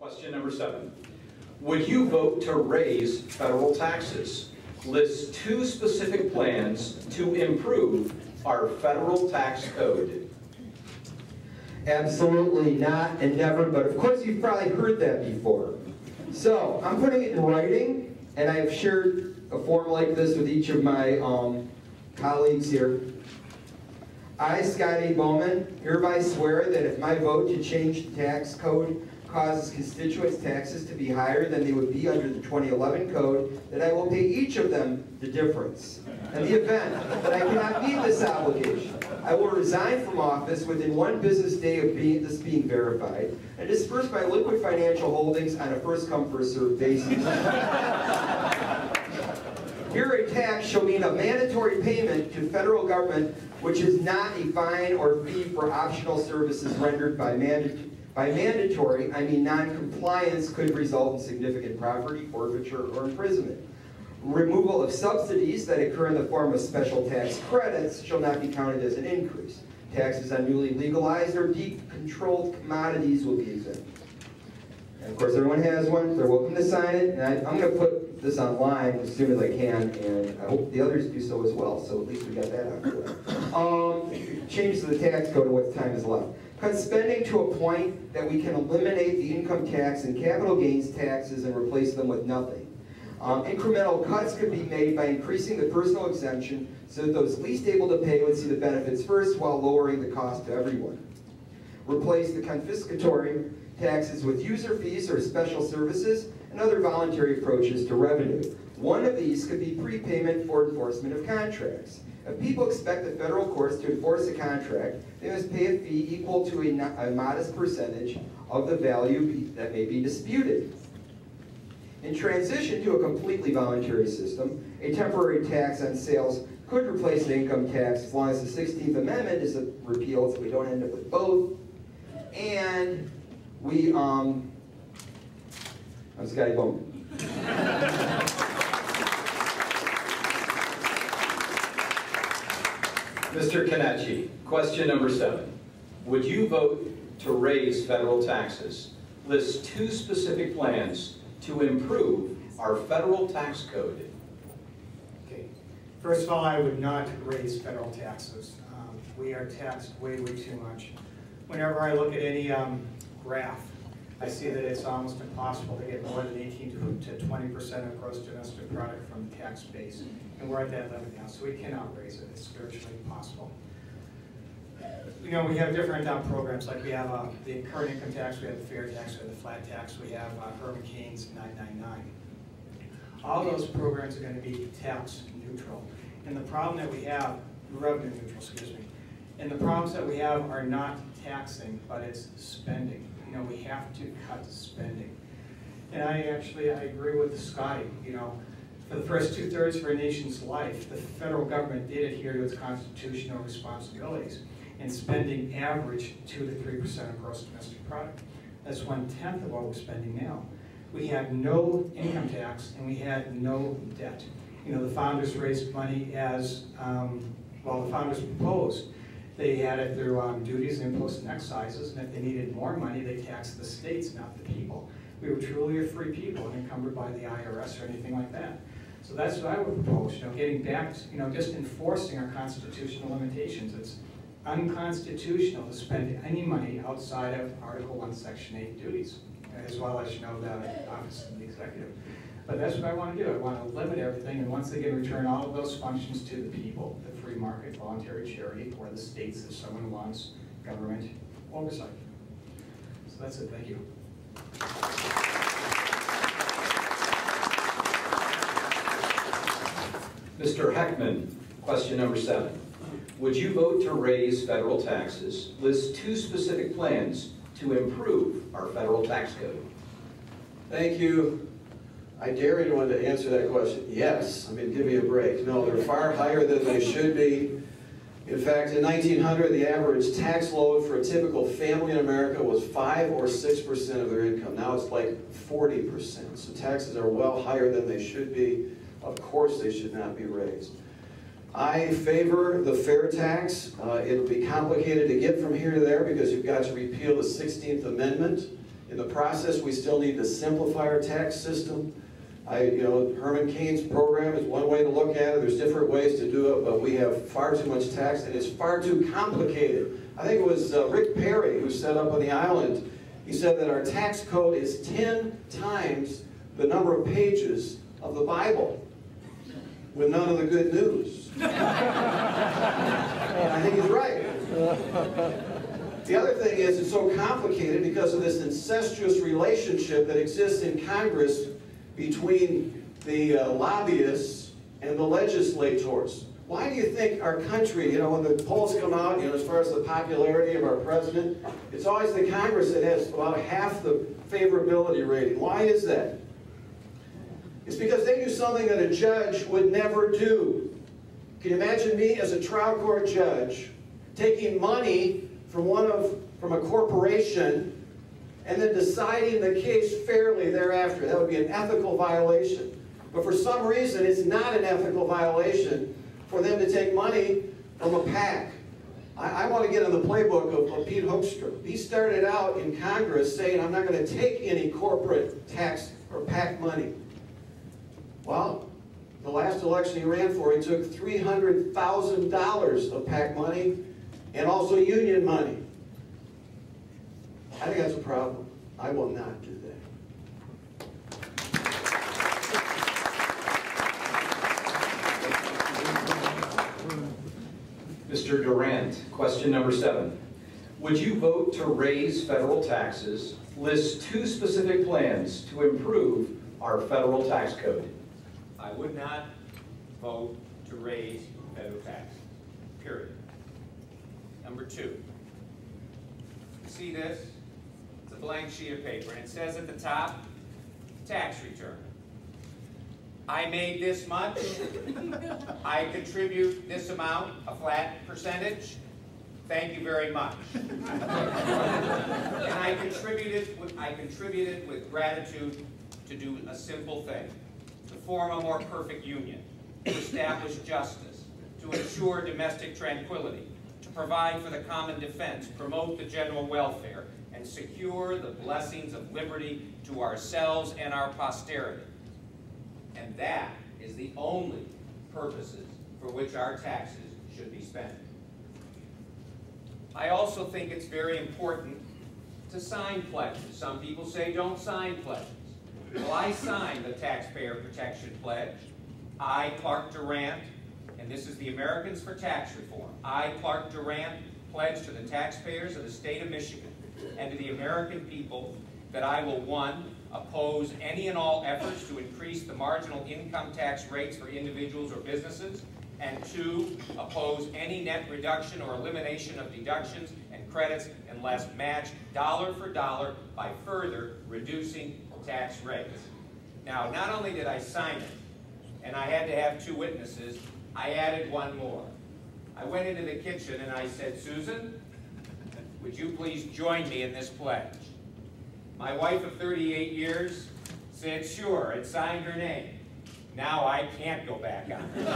Question number 7. Would you vote to raise federal taxes? List 2 specific plans to improve our federal tax code. Absolutely not and never, but of course you've probably heard that before. So I'm putting it in writing, and I've shared a form like this with each of my colleagues here. I, Scott A. Bowman, hereby swear that if my vote to change the tax code causes constituents' taxes to be higher than they would be under the 2011 code, that I will pay each of them the difference. In the event that I cannot meet this obligation, I will resign from office within 1 business day of this being verified and disperse my liquid financial holdings on a first-come, first-served basis. Here, a tax shall mean a mandatory payment to federal government, which is not a fine or fee for optional services rendered by mandatory. By mandatory, I mean non-compliance could result in significant property forfeiture or imprisonment. Removal of subsidies that occur in the form of special tax credits shall not be counted as an increase. Taxes on newly legalized or decontrolled commodities will be exempt. And of course, everyone has one. They're welcome to sign it. And I'm going to put this online as soon as I can, and I hope the others do so as well. So at least we got that out of the way. Changes to the tax code and what time is left. Cut spending to a point that we can eliminate the income tax and capital gains taxes and replace them with nothing. Incremental cuts could be made by increasing the personal exemption so that those least able to pay would see the benefits first while lowering the cost to everyone. Replace the confiscatory taxes with user fees or special services and other voluntary approaches to revenue. One of these could be prepayment for enforcement of contracts. If people expect the federal courts to enforce a contract, they must pay a fee equal to a modest percentage of the value that may be disputed. In transition to a completely voluntary system, a temporary tax on sales could replace an income tax as long as the 16th Amendment is repealed, so we don't end up with both. And we, I'm Scotty Bowman. Mr. Kanachi, question number 7. Would you vote to raise federal taxes? List 2 specific plans to improve our federal tax code. Okay. First of all, I would not raise federal taxes. We are taxed way, way too much. Whenever I look at any graph, I see that it's almost impossible to get more than 18 to 20% of gross domestic product from the tax base. And we're at that limit now, so we cannot raise it. It's virtually impossible. You know, we have different programs, like we have the current income tax, we have the fair tax, we have the flat tax, we have Herman Cain's 999. All those programs are going to be tax neutral. And the problem that we have, revenue neutral, excuse me, and the problems that we have are not taxing, but it's spending. You know, we have to cut spending. And I agree with Scotty, you know, for the first 2/3 of our nation's life, the federal government did adhere to its constitutional responsibilities, and spending averaged 2 to 3% of gross domestic product. That's 1/10 of what we're spending now. We had no income tax, and we had no debt. You know, the founders raised money as, well, the founders proposed. They had it through duties, imposts, and excises, and if they needed more money, they taxed the states, not the people. We were truly a free people, unencumbered by the IRS or anything like that. So that's what I would propose, you know, getting back to, you know, just enforcing our constitutional limitations. It's unconstitutional to spend any money outside of Article 1, Section 8 duties, as well as, you know, the Office of the Executive. But that's what I want to do. I want to limit everything, and once again, return all of those functions to the people, the free market, voluntary charity, or the states if someone wants government oversight. So that's it. Thank you. Mr. Heckman, question number 7. Would you vote to raise federal taxes? List 2 specific plans to improve our federal tax code. Thank you. I dare anyone to answer that question. Yes. I mean, give me a break. No, they're far higher than they should be. In fact, in 1900, the average tax load for a typical family in America was 5 or 6% of their income. Now it's like 40%. So taxes are well higher than they should be. Of course, they should not be raised. I favor the fair tax. It'll be complicated to get from here to there because you've got to repeal the 16th Amendment In the process, we still need to simplify our tax system. Herman Cain's program is one way to look at it. There's different ways to do it, but we have far too much tax, and it's far too complicated. I think it was Rick Perry who said up on the island, he said that our tax code is 10 times the number of pages of the Bible, with none of the good news. And I think he's right. The other thing is, it's so complicated because of this incestuous relationship that exists in Congress between the lobbyists and the legislators. Why do you think our country, when the polls come out, as far as the popularity of our president, it's always the Congress that has about half the favorability rating. Why is that? It's because they do something that a judge would never do. Can you imagine me as a trial court judge taking money from a corporation and then deciding the case fairly thereafter? That would be an ethical violation. But for some reason, it's not an ethical violation for them to take money from a PAC. I want to get on the playbook of Pete Hoekstra. He started out in Congress saying, I'm not going to take any corporate tax or PAC money. Well, the last election he ran for, he took $300,000 of PAC money and also union money. I think that's a problem. I will not do that. Mr. Durant, question number 7. Would you vote to raise federal taxes? List 2 specific plans to improve our federal tax code. I would not vote to raise federal taxes, period. Number 2, see this? It's a blank sheet of paper, and it says at the top, tax return. I made this much, I contribute this amount, a flat percentage, thank you very much. And I contributed with gratitude to do a simple thing, to form a more perfect union, to establish justice, to ensure domestic tranquility, to provide for the common defense, promote the general welfare, and secure the blessings of liberty to ourselves and our posterity. And that is the only purposes for which our taxes should be spent. I also think it's very important to sign pledges. Some people say don't sign pledges. Well, I signed the Taxpayer Protection Pledge. I, Clark Durant, and this is the Americans for Tax Reform. I, Clark Durant, pledge to the taxpayers of the state of Michigan and to the American people that I will, 1, oppose any and all efforts to increase the marginal income tax rates for individuals or businesses, and 2, oppose any net reduction or elimination of deductions and credits unless matched dollar for dollar by further reducing tax rates. Now, not only did I sign it, and I had to have 2 witnesses, I added 1 more. I went into the kitchen and I said, Susan, would you please join me in this pledge? My wife of 38 years said sure and signed her name. Now I can't go back on it.